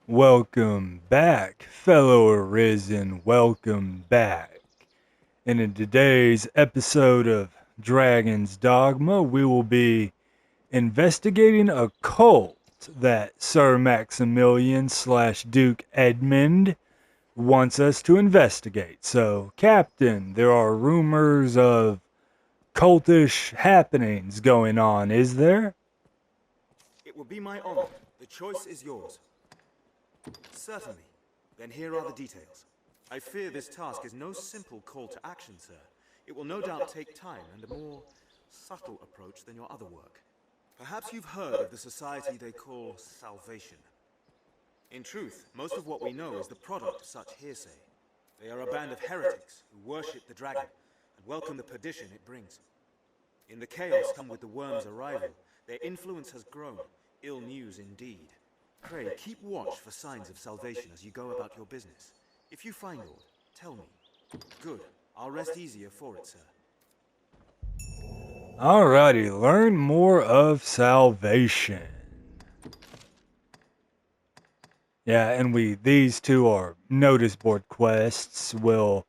Welcome back, fellow Arisen. Welcome back. And in today's episode of Dragon's Dogma, we will be investigating a cult that Sir Maximilian slash Duke Edmund wants us to investigate. So, Captain, there are rumors of cultish happenings going on, is there? It will be my honor. The choice is yours. Certainly. Then here are the details. I fear this task is no simple call to action, sir. It will no doubt take time and a more subtle approach than your other work. Perhaps you've heard of the society they call Salvation. In truth, most of what we know is the product of such hearsay. They are a band of heretics who worship the dragon and welcome the perdition it brings. In the chaos come with the worm's arrival, their influence has grown. Ill news indeed. Pray, keep watch for signs of salvation as you go about your business. If you find aught, tell me. Good. I'll rest easier for it, sir. Alrighty, learn more of salvation. Yeah, and these two are notice board quests we'll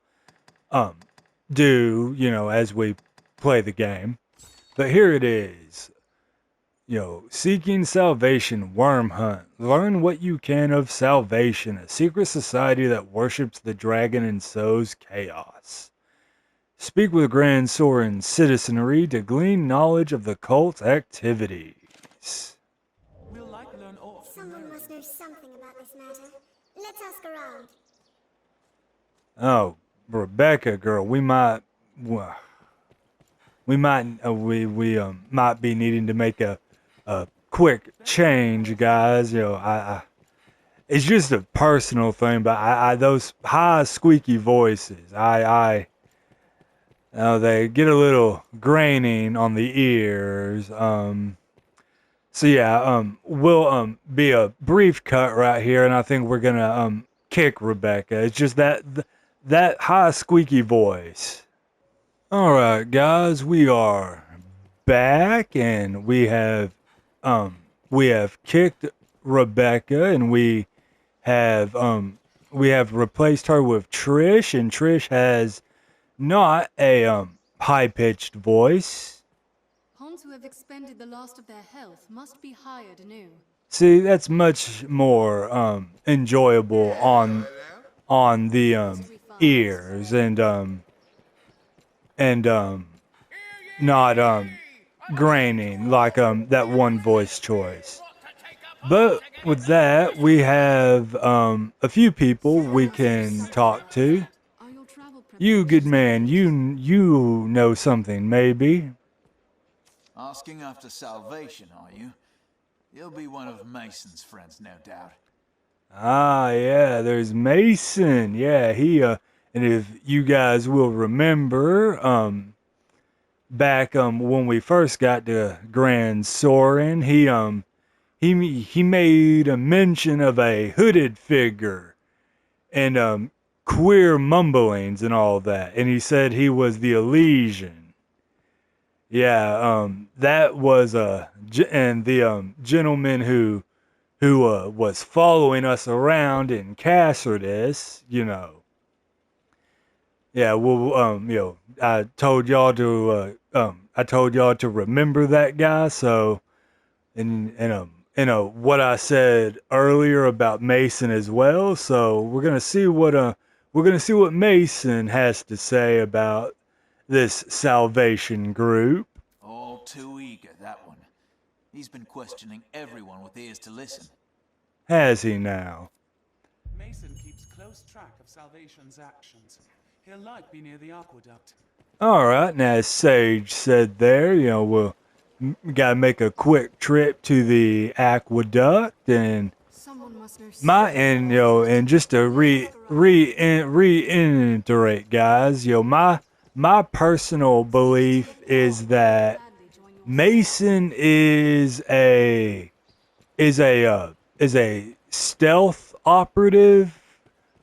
do, as we play the game. But here it is. Seeking Salvation Worm Hunt. Learn what you can of Salvation, a secret society that worships the dragon and sows chaos. Speak with Grand Soren's citizenry to glean knowledge of the cult's activities. Someone must know something about this matter. Let's ask around. Oh, Rebecca, girl, we might be needing to make a quick change, guys. It's just a personal thing, but I those high squeaky voices, they get a little graining on the ears. So yeah, we'll be a brief cut right here, and I think we're gonna kick Rebecca. It's just that high squeaky voice. All right, guys, we are back, and we have kicked Rebecca, and have we have replaced her with Trish, and Trish has not a high pitched voice. Pawns who have expended the last of their health must be hired anew. See, that's much more enjoyable on the ears and not graining like that one voice choice. But with that, we have a few people we can talk to. You, good man, you know something, maybe. Asking after salvation, are you? You'll be one of Mason's friends, no doubt. Ah, yeah, there's Mason. Yeah, and if you guys will remember, back when we first got to Grand Soren, he made a mention of a hooded figure and queer mumblings and all that, and he said he was the Elysian. Yeah, that was and the gentleman who was following us around in Cassardis, Yeah, well, I told y'all to remember that guy. So, and what I said earlier about Mason as well. So we're gonna see what Mason has to say about this Salvation group. All too eager, that one. He's been questioning everyone with ears to listen. Has he now? Mason keeps close track of Salvation's actions. He'll like be near the aqueduct. All right, now as Sage said there, we'll gotta make a quick trip to the aqueduct and and just to reiterate, guys, my personal belief is that Mason is a stealth operative,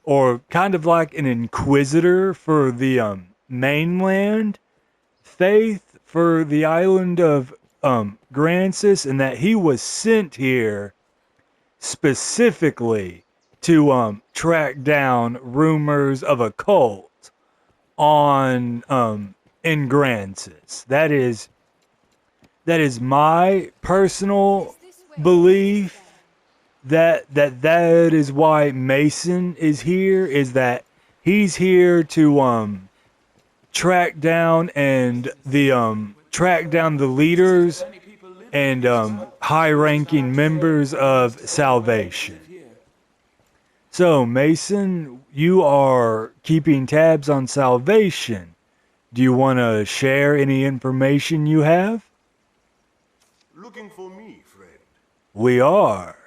or kind of like an inquisitor for the mainland faith for the island of Grancis, and that he was sent here specifically to track down rumors of a cult on in Grancis. That is my personal belief that is why Mason is here, is that he's here to track down the leaders and high-ranking members of Salvation. So, Mason, you are keeping tabs on Salvation. Do you want to share any information you have? Looking for me, friend. We are.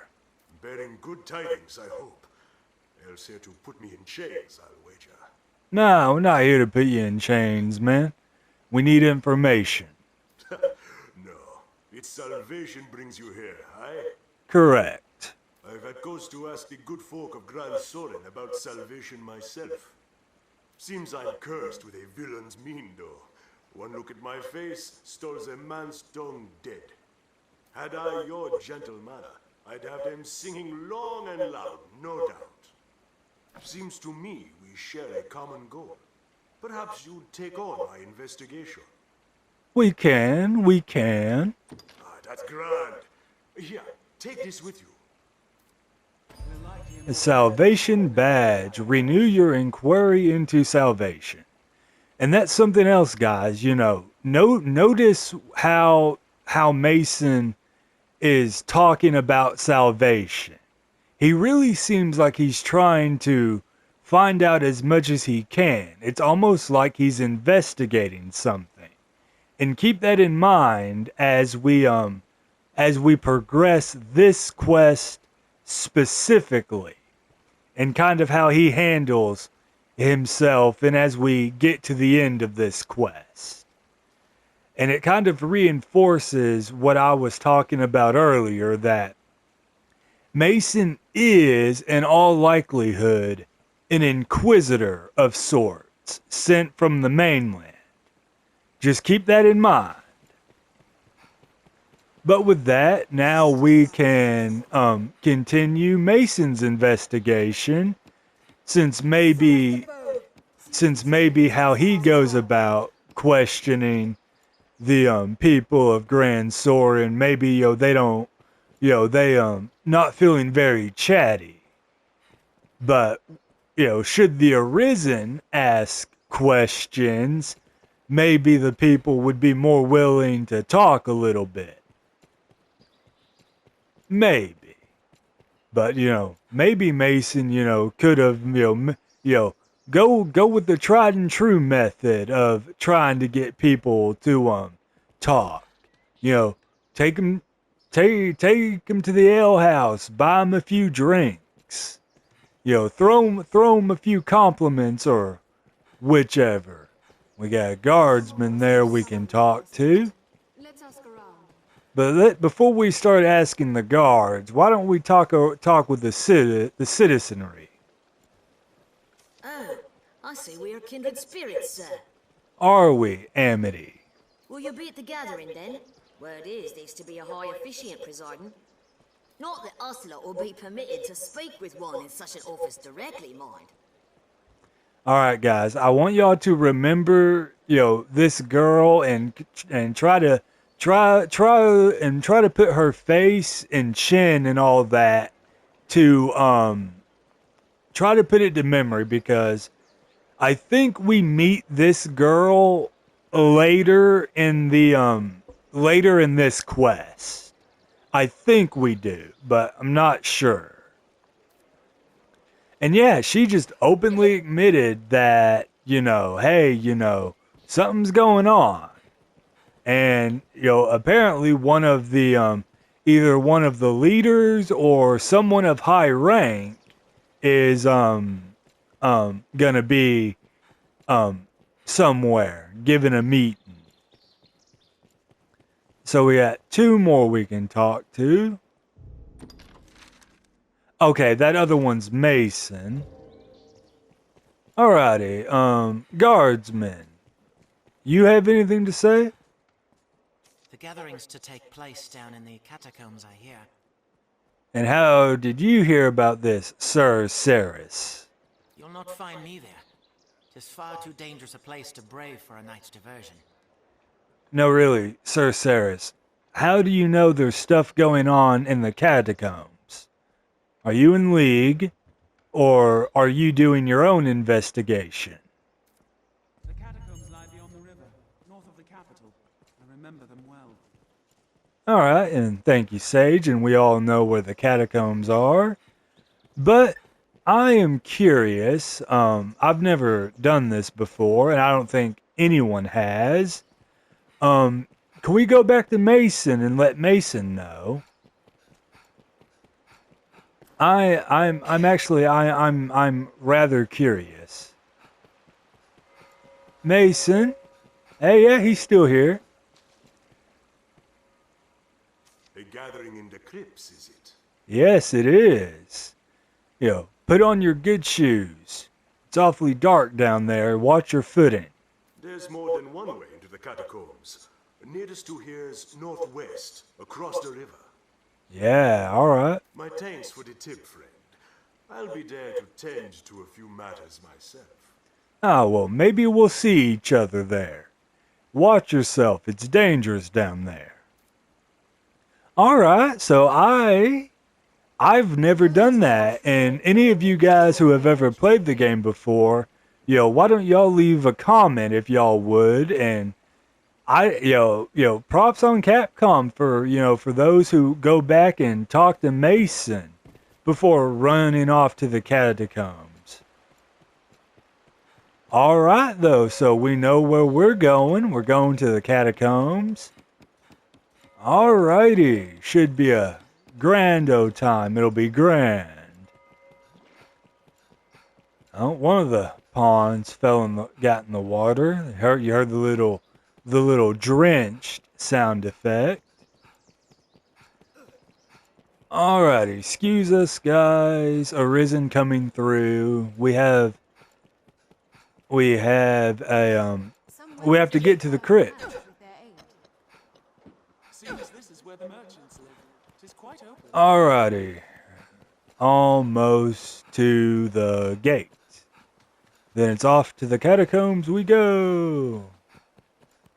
Bearing good tidings, I hope. Else here to put me in chains, I'll wager. No, we're not here to put you in chains, man. We need information. No, it's salvation brings you here, aye? Correct. I've had cause to ask the good folk of Grand Soren about salvation myself. Seems I'm cursed with a villain's mien, though. One look at my face, stalls a man's tongue dead. Had I your gentle manner, I'd have them singing long and loud, no doubt. Seems to me we share a common goal. Perhaps you'd take on my investigation. We can. Ah, that's grand. Here, take this with you. A Salvation badge. Renew your inquiry into salvation. And that's something else, guys. Notice how Mason is talking about salvation. He really seems like he's trying to find out as much as he can. It's almost like he's investigating something. And keep that in mind as we progress this quest specifically, and kind of how he handles himself, and as we get to the end of this quest. And it kind of reinforces what I was talking about earlier, that Mason is, in all likelihood, an inquisitor of sorts, sent from the mainland. Just keep that in mind. But with that, now we can continue Mason's investigation, since maybe how he goes about questioning the people of Grand Soren, maybe they don't, they not feeling very chatty. But should the Arisen ask questions, maybe the people would be more willing to talk a little bit. Maybe. But, maybe Mason, could have, go with the tried and true method of trying to get people to talk. Take them to the ale house, buy them a few drinks. Throw them a few compliments or whichever. We got a guardsman there we can talk to. Let's ask around. But before we start asking the guards, why don't we talk with the citizenry? Oh, I see we are kindred spirits, sir. Are we, Amity? Will you be at the gathering, then? Word is there's to be a high officiant presiding. Not that us lot will be permitted to speak with one in such an office directly, mind. Alright, guys, I want y'all to remember, this girl and try to put her face and chin and all that to try to put it to memory, because I think we meet this girl later in this quest. I think we do, but I'm not sure. And yeah, she just openly admitted that, hey, something's going on. And, apparently one of the, either one of the leaders or someone of high rank is, gonna be, somewhere, giving a meeting. So we got two more we can talk to. Okay, that other one's Mason. Alrighty, guardsmen. You have anything to say? The gathering's to take place down in the Catacombs, I hear. And how did you hear about this, Sir Saris? You'll not find me there. 'Tis far too dangerous a place to brave for a night's diversion. No, really, Sir Saris. How do you know there's stuff going on in the catacombs? Are you in league, or are you doing your own investigation? The catacombs lie beyond the river, north of the capital. I remember them well. Alright, and thank you, Sage, and we all know where the catacombs are. But I am curious. I've never done this before, and I don't think anyone has. Can we go back to Mason and let Mason know? I'm rather curious. Mason? Hey, yeah, he's still here. A gathering in the crypts, is it? Yes, it is. Yo, put on your good shoes. It's awfully dark down there. Watch your footing. There's more than one way into the catacombs. Nearest to here's northwest, across the river. Yeah, alright. My thanks for the tip, friend. I'll be there to tend to a few matters myself. Oh, well, maybe we'll see each other there. Watch yourself. It's dangerous down there. Alright, so I've never done that, and any of you guys who have ever played the game before, why don't y'all leave a comment if y'all would, and props on Capcom for those who go back and talk to Mason before running off to the catacombs. Alright though, so we know where we're going. We're going to the catacombs. Alrighty, should be a grand-o time. It'll be grand. Oh, one of the pawns got in the water. You heard the little drenched sound effect. Alrighty, excuse us guys. Arisen coming through. We have a we have to get to the crypt. Seems this is where the merchants live. 'Tis quite open. Alrighty. Almost to the gate. Then it's off to the catacombs we go.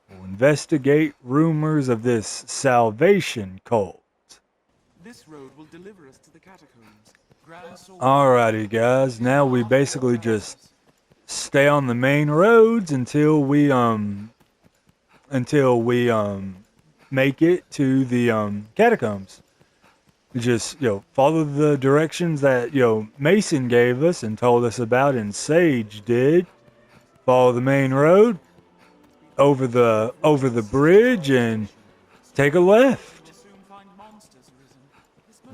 We'll investigate rumors of this salvation cult. This road will deliver us to the catacombs. Alrighty guys, now we basically just stay on the main roads until we make it to the catacombs. We just follow the directions that Mason gave us and told us about, and Sage did. Follow the main road over the bridge and take a left.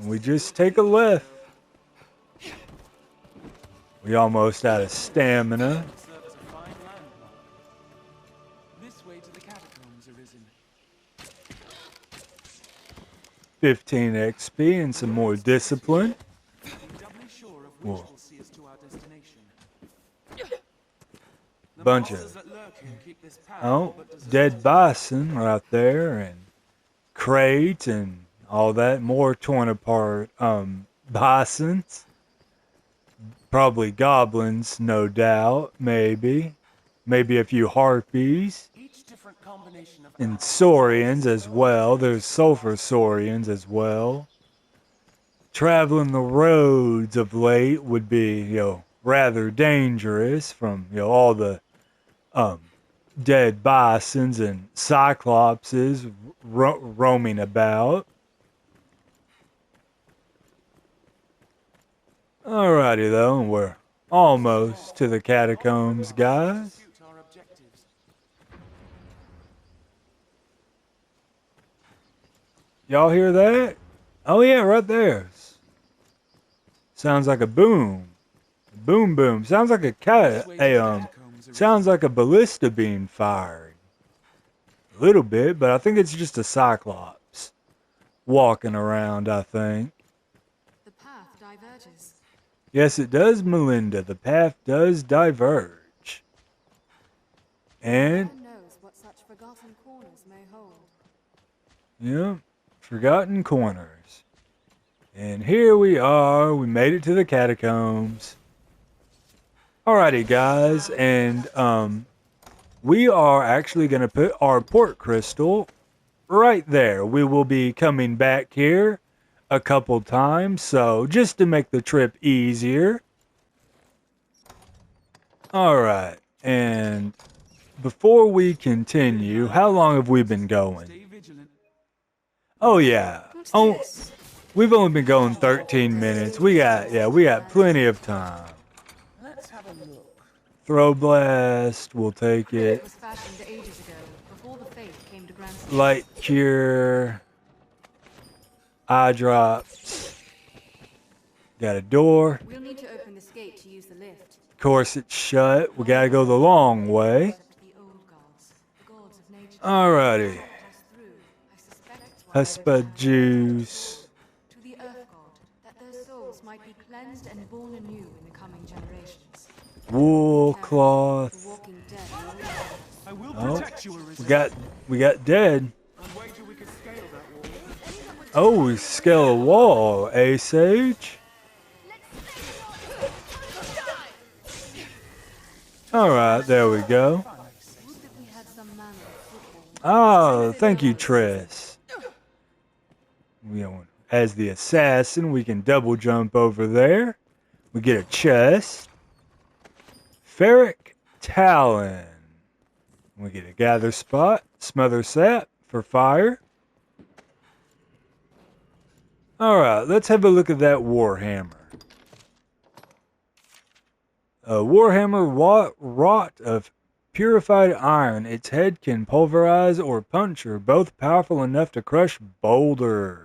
We just take a left. We almost out of stamina. This way to the catacombs, Arisen. 15 XP and some more discipline. Whoa. Bunch of dead bison right there, and crates and all that. More torn apart bisons. Probably goblins, no doubt. Maybe a few harpies. And saurians as well. There's sulfur saurians as well. Traveling the roads of late would be, rather dangerous from, all the dead bisons and cyclopses roaming about. Alrighty though, and we're almost to the catacombs, guys. Y'all hear that? Oh yeah, right there. Sounds like a boom. Boom boom. Sounds like sounds like a ballista being fired. A little bit, but I think it's just a cyclops walking around, I think. The path diverges. Yes, it does, Melinda. The path does diverge. And Who knows what such forgotten corners may hold? yeah, forgotten corners. And here we are. We made it to the catacombs. Alrighty, guys, and we are actually going to put our port crystal right there. We will be coming back here a couple times, so just to make the trip easier. Alright, and before we continue, how long have we been going? Stay vigilant. Oh yeah. What's Oh, this? we've only been going 13 minutes. We got plenty of time. Let's have a look. Throw blast, we'll take It it. was fashioned ages ago, before the faith came to Grand Light cure, eye drops. Got a door. We'll need to open this gate to use the lift. Of course it's shut. We gotta go the long way. The old gods, the gods of nature. Alrighty. Pass through. I suspect it's why Huspa juice. to the earth god, that their souls might be cleansed and born anew in the coming generations. Wool The cloth. walking dead. I will Oh, protect you, Arisen. we got dead. And wager we could scale that wall. Oh, we scale a wall, eh, Sage? Alright, there we go. Would that we had some manner of football. Oh, thank you, Triss. As the assassin, we can double jump over there. We get a chest. Ferric Talon. We get a gather spot. Smother sap for fire. Alright, let's have a look at that Warhammer. A Warhammer wrought of purified iron. Its head can pulverize or puncture, both powerful enough to crush boulders.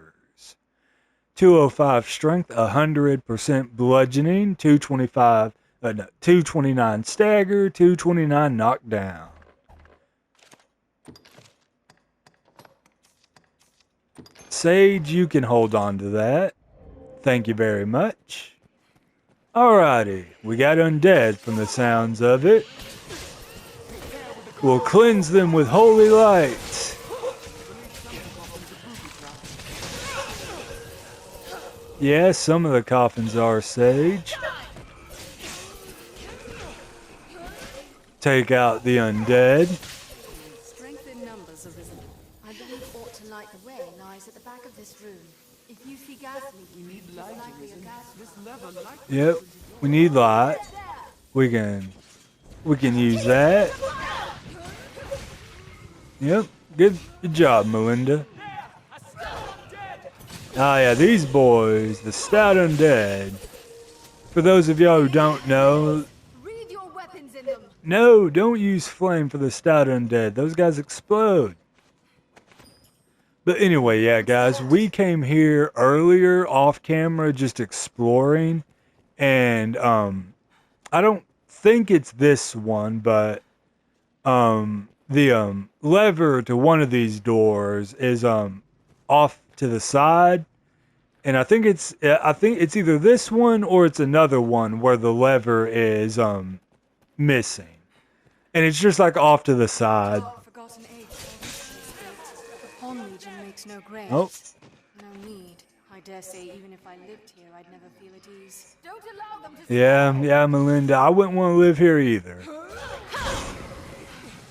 205 strength, 100% bludgeoning, 229 stagger, 229 knockdown. Sage, you can hold on to that. Thank you very much. Alrighty, we got undead from the sounds of it. We'll cleanse them with holy light. Yeah, some of the coffins are Sage. Take out the undead. Strength in numbers, Arisen. I believe ought to light the way lies at the back of this room. If you see gas leaking, it's likely a gas well. Yep, we need light. We can use that. Yep, good job, Melinda. Ah, yeah, these boys, the stout undead. For those of y'all who don't know, Read your weapons in them. no, don't use flame for the stout undead. Those guys explode. But anyway, yeah, guys, we came here earlier off camera just exploring, and I don't think it's this one, but the lever to one of these doors is off to the side, and I think it's either this one or it's another one where the lever is missing, and it's just like off to the side. Forgotten age. The Pawn Legion makes no grave. Oh. No need. I dare say even if I lived here, I'd never feel at ease. Don't allow them to Yeah, Melinda, I wouldn't want to live here either.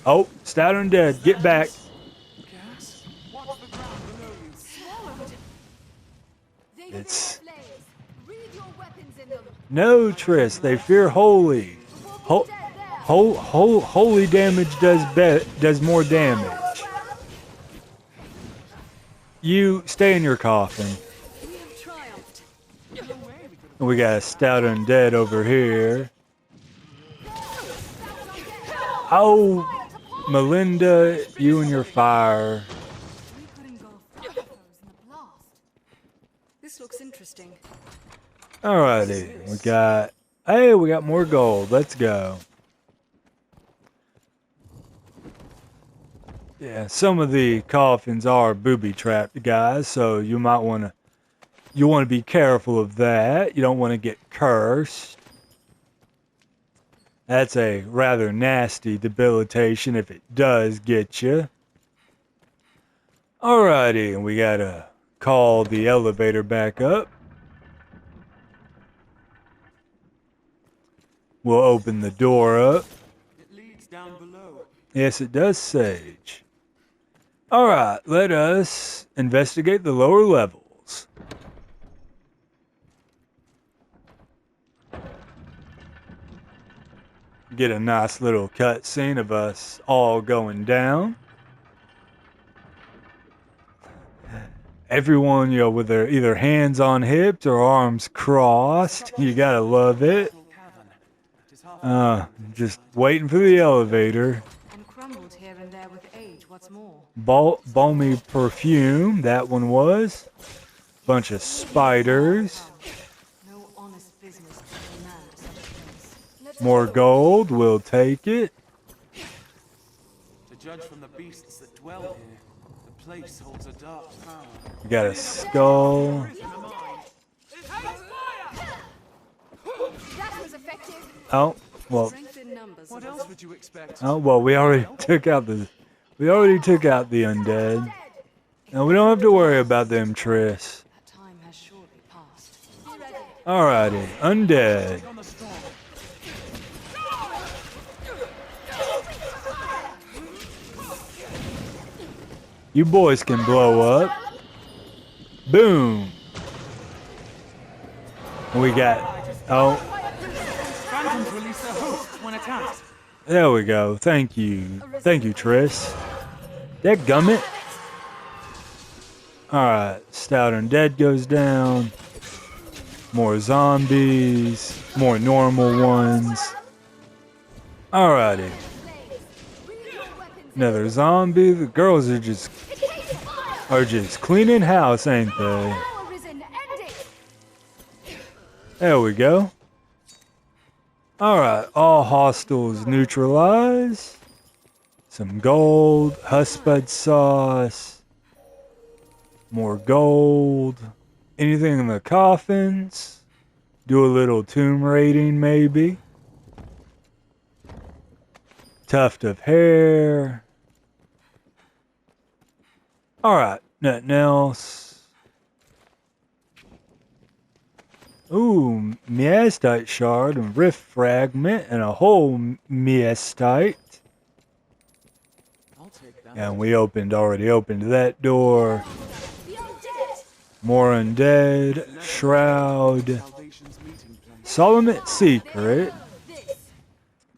Oh, stout undead, get back. Gas? Watch the ground below you. swallowed. They It's fear flames. Read your weapons in them. no, Triss. They fear holy. Holy damage does more damage. You stay in your coffin. We have triumphed. We got a stout undead over here. Oh, Melinda, you and your fire. We could engulf all of those in the blast. This looks interesting. Alrighty, we got more gold. Let's go. Yeah, some of the coffins are booby trapped, guys, so you want to be careful of that. You don't want to get cursed. That's a rather nasty debilitation if it does get you. Alrighty, and we gotta call the elevator back up. We'll open the door up. It leads down below. Yes, it does, Sage. Alright, let us investigate the lower levels. Get a nice little cutscene of us all going down. Everyone, with their either hands on hips or arms crossed. You gotta love it. Just waiting for the elevator. And crumbled here and there with age, what's more. Balmy perfume, that one was. Bunch of spiders. No honest business to a man to such a place. More gold, we'll take it. To judge from the beasts that dwell here, the place holds a dark power. We got a skull. That was effective. Oh, well. Strength in numbers. What else would you expect? Oh, well, we already took out the undead. Now we don't have to worry about them, Triss. That time has surely passed. Alrighty, undead. You boys can blow up. Boom. We got, Phantoms release their hosts when attacked. there we go. Thank you. Thank you, Triss. That gummit. Alright, Stout Undead goes down. More zombies. More normal ones. Alrighty. Another zombie. The girls are just cleaning house, ain't they? There we go. Alright, all hostiles neutralized. Some gold, huspud sauce. More gold. Anything in the coffins? Do a little tomb raiding, maybe. Tuft of hair. Alright, nothing else. Ooh, miastite shard and rift fragment and a whole miastite. I'll take that. And we already opened that door. More undead, shroud, Salvation's meeting place. Solomon secret.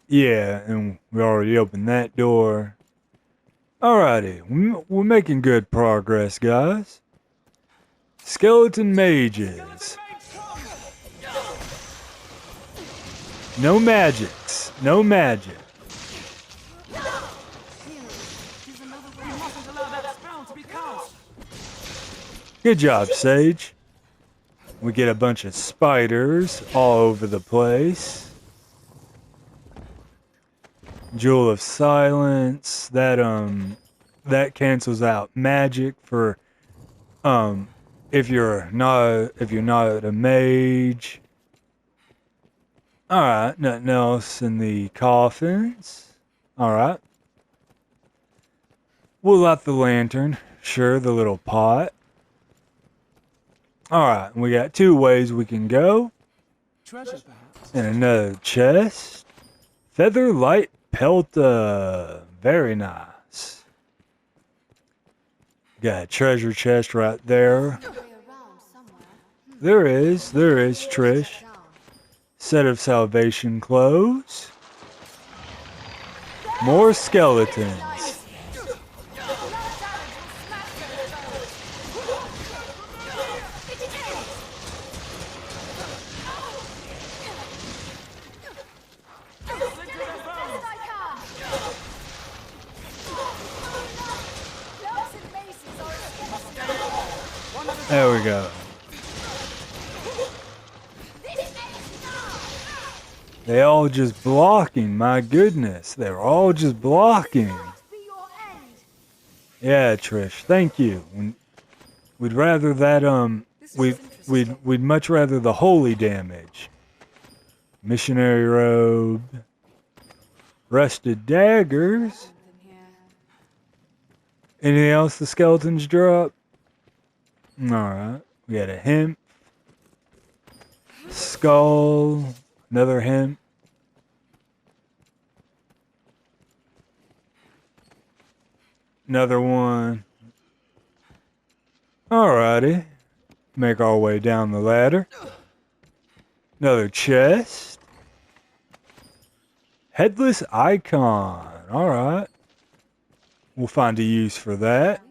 Yeah, and we already opened that door. Alrighty, we're making good progress, guys. Skeleton mages. No magics. No magic. Good job, Sage. We get a bunch of spiders all over the place. Jewel of Silence. That cancels out magic for if you're not a mage. Alright, nothing else in the coffins. Alright. We'll light the lantern. Sure, the little pot. Alright, we got two ways we can go. Treasure, perhaps. And another chest. Feather light pelta. Very nice. Got a treasure chest right there. There is, Trish. Set of salvation clothes. More skeletons. There we go. They all just blocking, my goodness. They're all just blocking. Yeah, Trish, thank you. We'd rather that, we'd much rather the holy damage. Missionary robe. Rusted daggers. Anything else the skeletons drop? Alright. We got a hemp. Skull. Another hemp. Another one. Alrighty. Make our way down the ladder. Another chest. Headless icon. Alright. We'll find a use for that.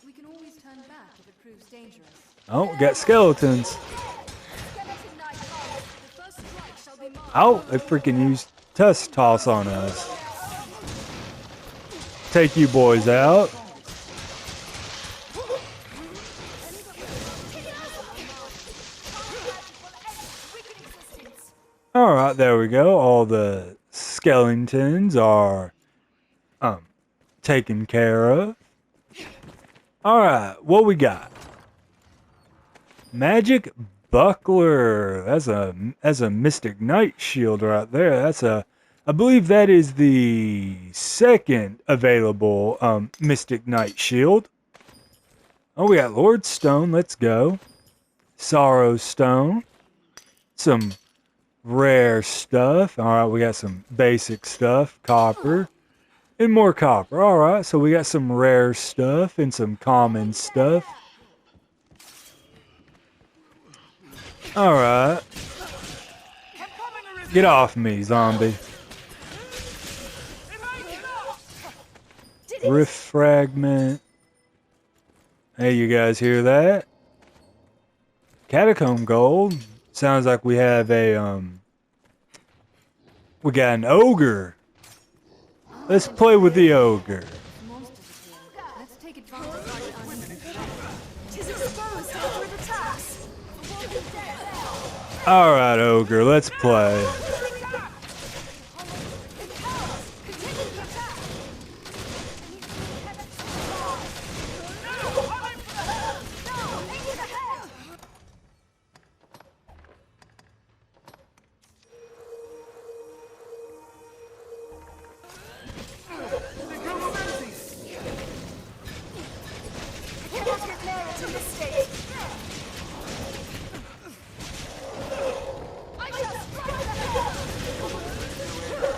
We can always turn back if it proves dangerous. Oh, we got skeletons. Skeleton knight comes. The first strike shall be mine. Oh, they freaking used tusk toss on us. Take you boys out. Alright, there we go. All the skeletons are taken care of. Alright, what we got? Magic buckler. That's a Mystic Knight shield right there. I believe that is the second available Mystic Knight shield. Oh, we got Lord Stone. Let's go. Sorrow Stone. Some rare stuff. Alright, we got some basic stuff. Copper. And more copper. Alright, so we got some rare stuff and some common stuff. Alright. Get off me, zombie. Rift fragment. Hey, you guys hear that? Catacomb gold. Sounds like we have a, we got an ogre. Let's play with the ogre. Let's take advantage. Alright, ogre, let's play.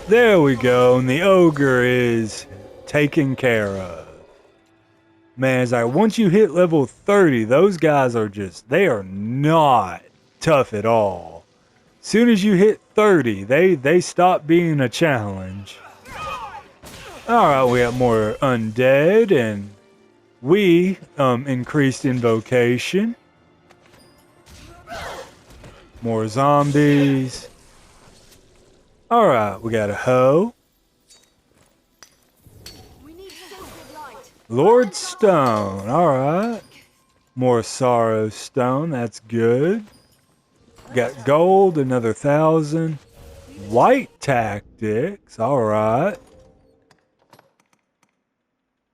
There we go, and the ogre is taken care of. Man, it's like once you hit level 30, those guys are they are not tough at all. Soon as you hit 30, they stop being a challenge. Alright, we got more undead, and we increased invocation. More zombies. Alright, we got a hoe. Lord Stone, alright. More Sorrow Stone, that's good. Got gold, another 1,000. White Tactics, alright.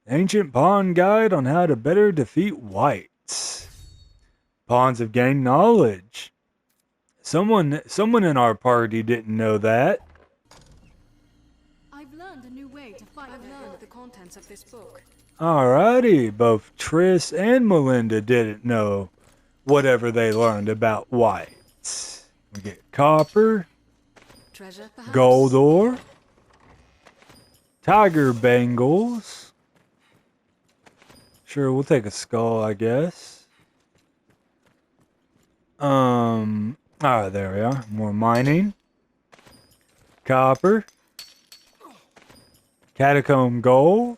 Ancient Pawn Guide on how to better defeat whites. Pawns have gained knowledge. Someone in our party didn't know that. I've learned a new way to fight. I've learned the contents of this book. Alrighty, both Triss and Melinda didn't know whatever they learned about whites. We get copper, Treasure, perhaps? gold ore, tiger bangles. Sure, we'll take a skull, I guess. Alright, there we are. More mining. Copper. Catacomb gold.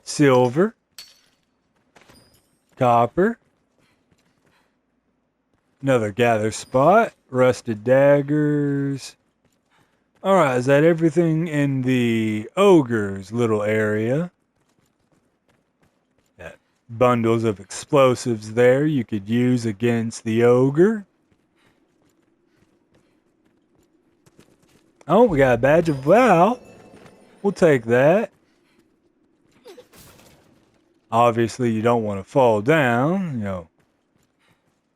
Silver. Copper. Another gather spot. Rusted daggers. Alright, is that everything in the ogre's little area? Bundles of explosives there you could use against the ogre. Oh, we got a badge of Val. We'll take that. Obviously, you don't want to fall down, you know.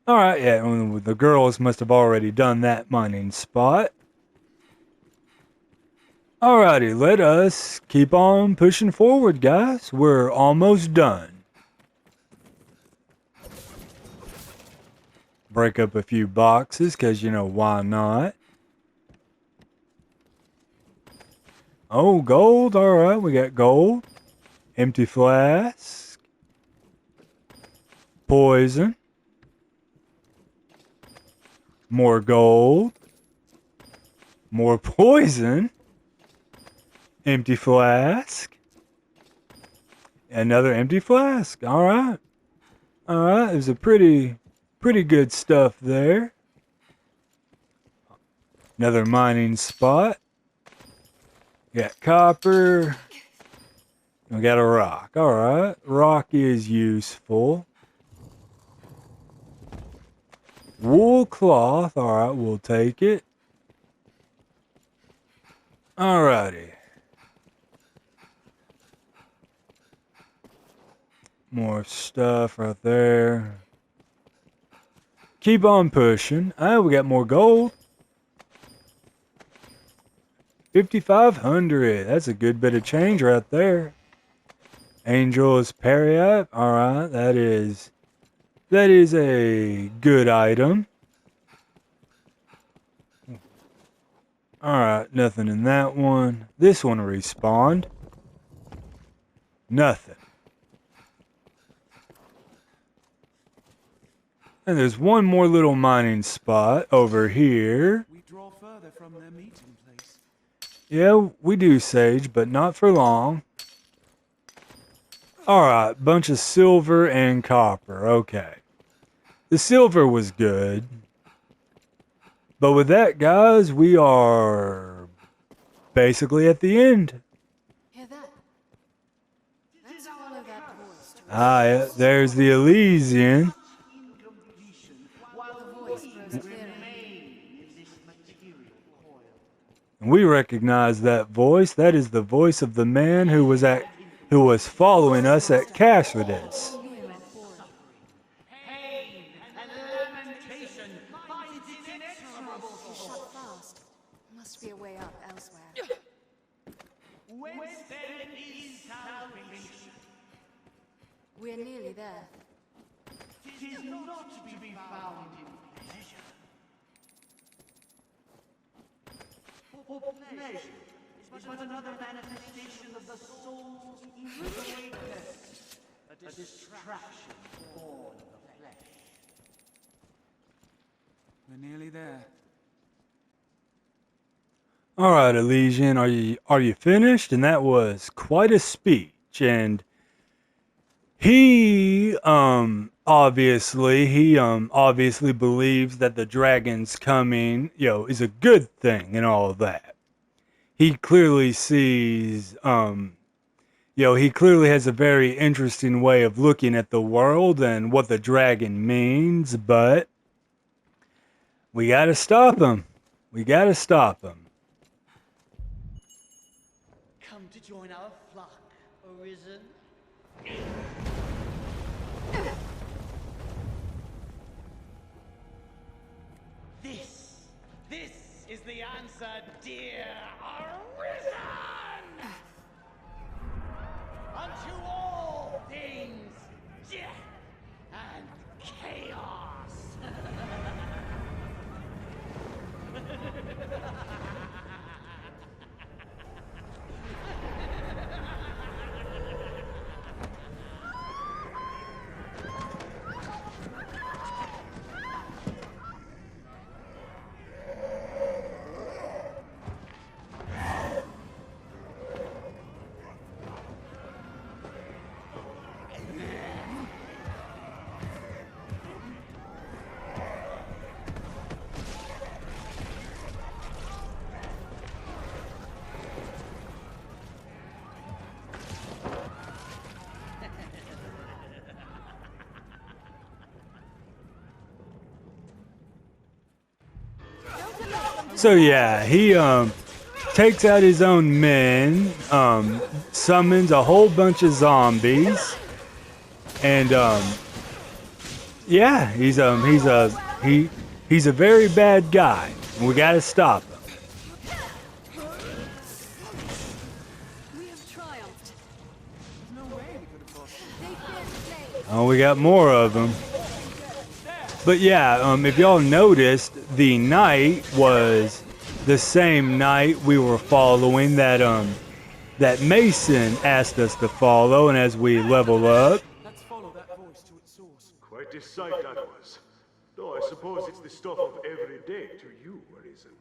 Alright, yeah, the girls must have already done that mining spot. Alrighty, let us keep on pushing forward, guys. We're almost done. Break up a few boxes, because, you know, why not? Oh, gold. All right, we got gold. Empty flask. Poison. More gold. More poison. Empty flask. Another empty flask. All right. All right. There's a pretty good stuff there. Another mining spot. Got copper. We got a rock. All right. Rock is useful. Wool cloth. All right. We'll take it. Alrighty. More stuff right there. Keep on pushing. Oh, we got more gold. 5,500. That's a good bit of change right there. Angel's Periap. Alright, that is a good item. Alright, nothing in that one. This one respawned. Nothing. And there's one more little mining spot over here. We draw further from their meeting place. Yeah, we do, Sage, but not for long. Alright, bunch of silver and copper. Okay. The silver was good. But with that, guys, we are basically at the end. Hear that? Let's follow that voice to Ah, yeah, there's the Elysian. the voice grows clearer. And we recognize that voice. That is the voice of the man who was following us at Cassidy's. Shut fast. Must be a way up elsewhere. We're nearly there. For pleasure is but another manifestation of the soul's evil weakness, a distraction born of the flesh. We're nearly there. All right, Elysian, are you finished? And that was quite a speech. And he obviously believes that the dragon's coming, is a good thing and all of that. He clearly sees he clearly has a very interesting way of looking at the world and what the dragon means, but we got to stop him. We got to stop him. Come to join our flock, Arisen. This is the answer, dear Arisen! Unto all things death and chaos! So yeah, he takes out his own men, summons a whole bunch of zombies, and yeah, he's a very bad guy, and we gotta stop him. We have triumphed. No way we could have lost. They fear the blade. Oh, we got more of them. But yeah, if y'all noticed, the knight was the same night we were following that Mason asked us to follow, and as we level up, Let's follow that voice to its source. Quite a sight that was. Though I suppose it's the stuff of every day to you, Arisen.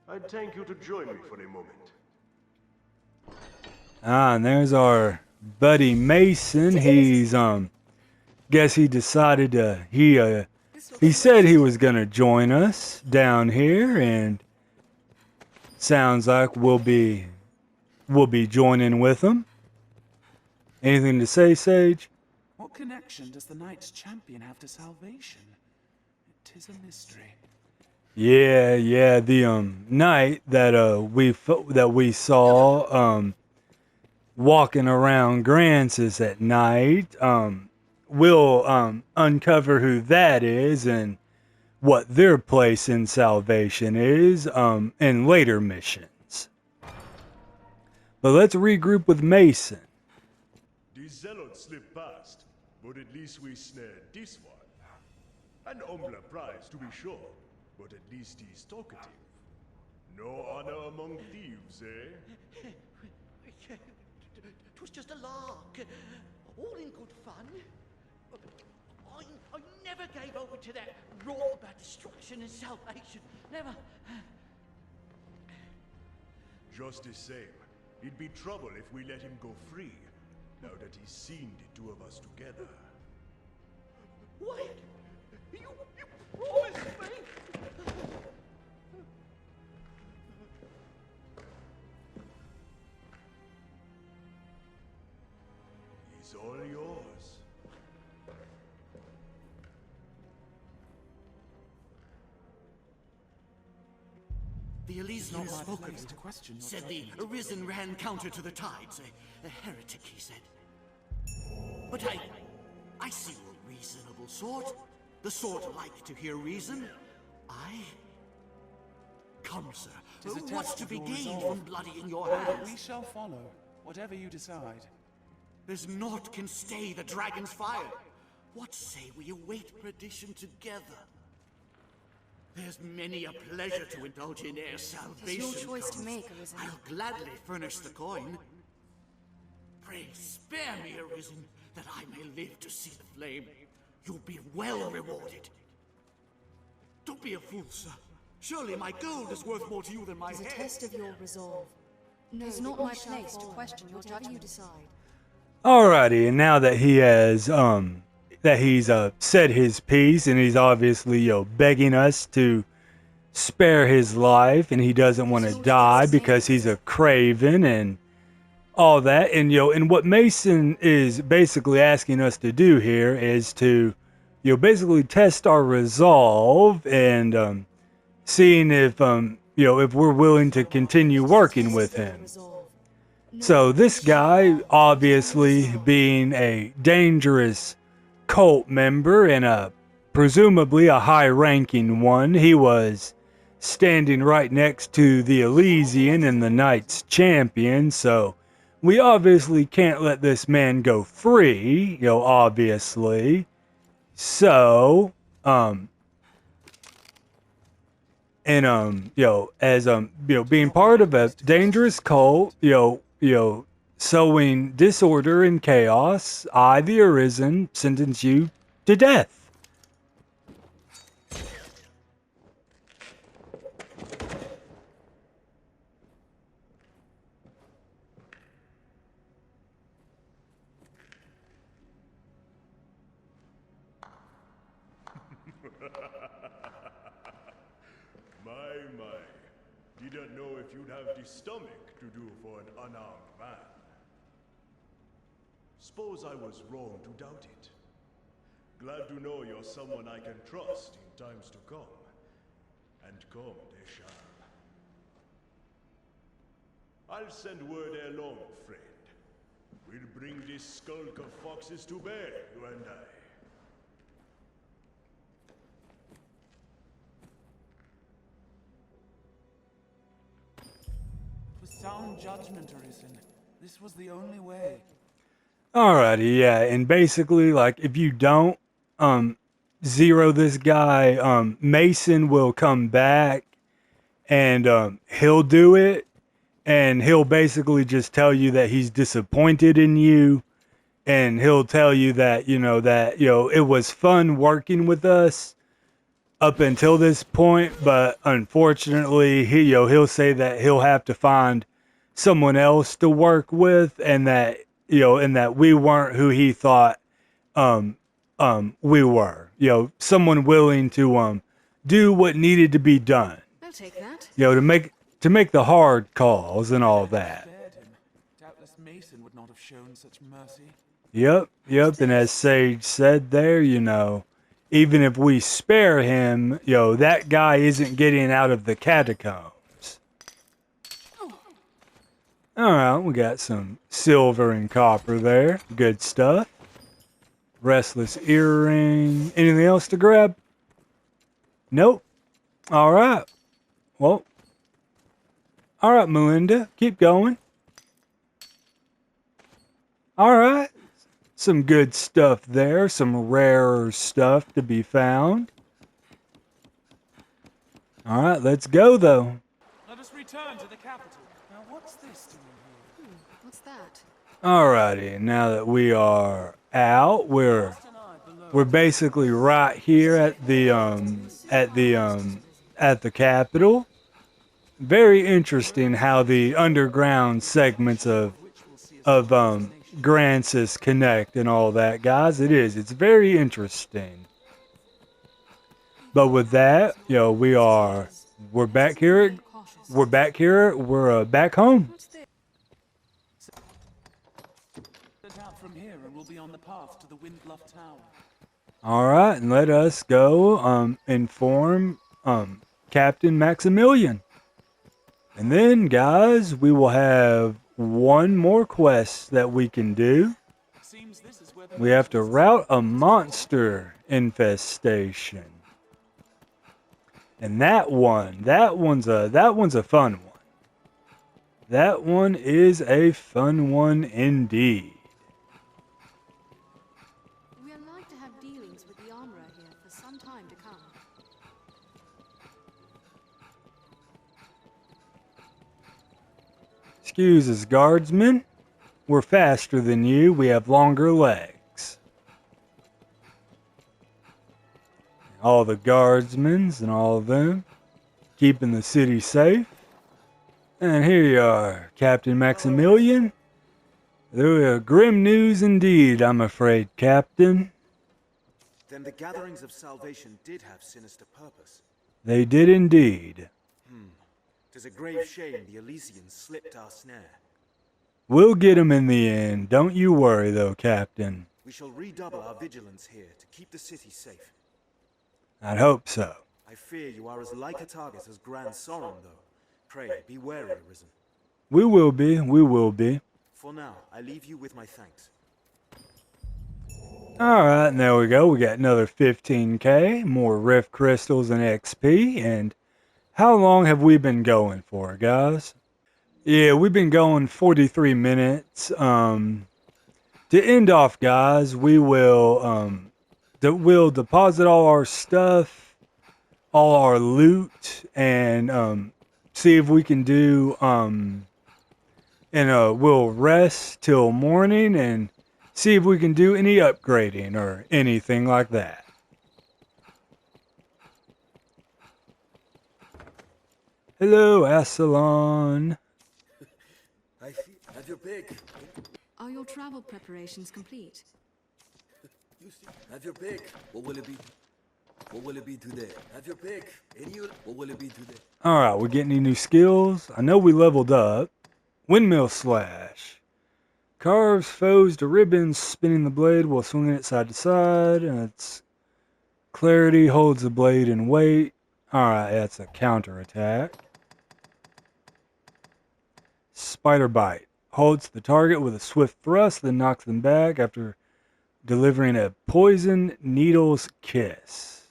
I'd thank you to join me for a moment. and there's our buddy Mason. He's guess he decided to he said he was gonna join us down here, and sounds like we'll be joining with him. Anything to say, Sage? What connection does the Knight's champion have to salvation? It is a mystery. Yeah, the knight that we saw walking around Grance's at night, we'll uncover who that is and what their place in salvation is in later missions. But let's regroup with Mason. The zealot slipped past, but at least we snared this one. An humbler prize, to be sure, but at least he's talkative. No honor among thieves, eh? It was just a lark, all in good fun. I never gave over to that rot about destruction and salvation. Never. Just the same, it'd be trouble if we let him go free, now that he's seen the two of us together. Wait! You promised me! He's all yours. The Elysian Not my spoke of place it. to question your Said the judgment. Arisen ran counter to the tides. A heretic, he said. But I see you're a reasonable sort. The sort like to hear reason. Come, sir. Tis a What's test to of be your gained resolve. from bloodying your We hands? shall follow, whatever you decide. There's naught can stay the dragon's fire. What say we await perdition together? There's many a pleasure to indulge in ere salvation It's your choice to comes. make, Arisen. I'll gladly furnish the coin. Pray spare me, Arisen, that I may live to see the flame. You'll be well rewarded. Don't be a fool, sir. Surely my gold is worth more to you than my It's a head. test of your resolve. No, it's not my place to question your judgment. You decide. Alrighty, and now that he has he's said his piece, and he's obviously begging us to spare his life, and he doesn't want to die because he's a craven and all that, and what Mason is basically asking us to do here is to basically test our resolve and seeing if if we're willing to continue working with him. So this guy, obviously being a dangerous cult member and presumably a high-ranking one, he was standing right next to the Elysian and the Knights Champion, so we obviously can't let this man go free, obviously. So, as being part of a dangerous cult, sowing disorder and chaos, I, the Arisen, sentence you to death. My. Didn't know if you'd have the stomach to do for an unarmed man. Suppose I was wrong to doubt it. Glad to know you're someone I can trust in times to come. And come they shall. I'll send word ere long, friend. We'll bring this skulk of foxes to bear, you and I. For sound judgment, Arisen. This was the only way. Alrighty, yeah, and basically, like, if you don't zero this guy, Mason will come back and he'll do it, and he'll basically just tell you that he's disappointed in you, and he'll tell you that it was fun working with us up until this point, but unfortunately he'll say that he'll have to find someone else to work with, and that we weren't who he thought we were. Someone willing to do what needed to be done. I'll take that. To make the hard calls and all that. Spared him. Doubtless Mason would not have shown such mercy. Yep. And as Sage said there, even if we spare him, that guy isn't getting out of the catacombs. Alright, we got some silver and copper there. Good stuff. Restless earring. Anything else to grab? Nope. Alright. Well. Alright, Melinda. Keep going. Alright. Some good stuff there. Some rare stuff to be found. Alright, let's go though. Let us return to the capital. Now what's this doing here? What's that? Alrighty, now that we are out, we're basically right here at the capital. Very interesting how the underground segments of Grancis connect and all that, guys. It's very interesting. But with that, we're back here. We're back home. Set out from here and we'll be on the path to the Windbluff Tower. All right, and let us go inform Captain Maximilian. And then, guys, we will have one more quest that we can do. We have to rout a monster infestation. And that one's a fun one. That one is a fun one indeed. We are like to have dealings with the armorer here for some time to come. Excuse us, guardsmen. We're faster than you. We have longer legs. All the guardsmen and all of them keeping the city safe. And here you are, Captain Maximilian. There are grim news indeed, I'm afraid, Captain. Then the gatherings of salvation did have sinister purpose. They did indeed. 'Tis a grave shame the Elysians slipped our snare. We'll get 'em in the end. Don't you worry, though, Captain. We shall redouble our vigilance here to keep the city safe. I'd hope so. I fear you are as like a target as Grand Sorum, though. Pray, be wary, Arisen. We will be. For now, I leave you with my thanks. Alright, and there we go. We got another 15k, more Rift Crystals and XP, and how long have we been going for, guys? Yeah, we've been going 43 minutes. To end off, guys, we'll deposit all our stuff, all our loot, and see if we can do we'll rest till morning and see if we can do any upgrading or anything like that. Hello, Assalon. Have your pick. Are your travel preparations complete? Have your pick. What will it be? What will it be today? Have your pick. What will it be today? Alright, we getting any new skills? I know we leveled up. Windmill Slash. Carves foes to ribbons, spinning the blade while swinging it side to side. And it's Clarity holds the blade in weight. Alright, that's a counter attack. Spider Bite. Holds the target with a swift thrust, then knocks them back after delivering a poison needle's kiss.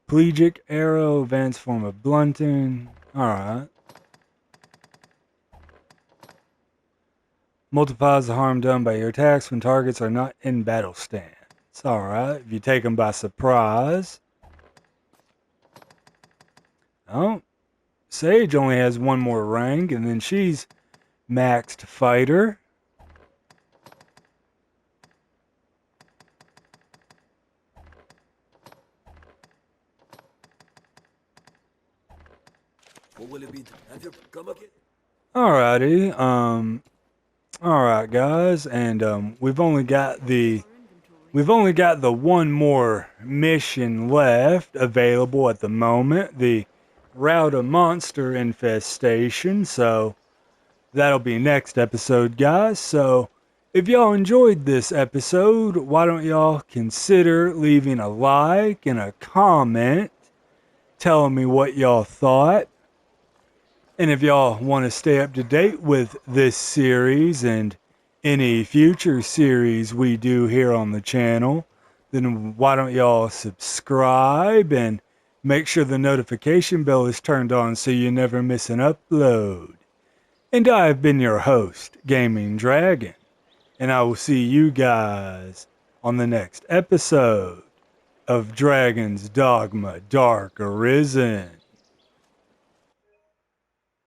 Pelagic Arrow, advanced form of blunting. Alright. Multiplies the harm done by your attacks when targets are not in battle stance. It's alright if you take them by surprise. Oh, Sage only has one more rank, and then she's maxed fighter. What will it be? Have you come again? Alrighty, alright guys, and we've only got the one more mission left available at the moment, the route of monster infestation, so that'll be next episode, guys. So if y'all enjoyed this episode, why don't y'all consider leaving a like and a comment telling me what y'all thought. And if y'all want to stay up to date with this series and any future series we do here on the channel, then why don't y'all subscribe and make sure the notification bell is turned on so you never miss an upload. And I've been your host, Gaming Dragon, and I will see you guys on the next episode of Dragon's Dogma Dark Arisen.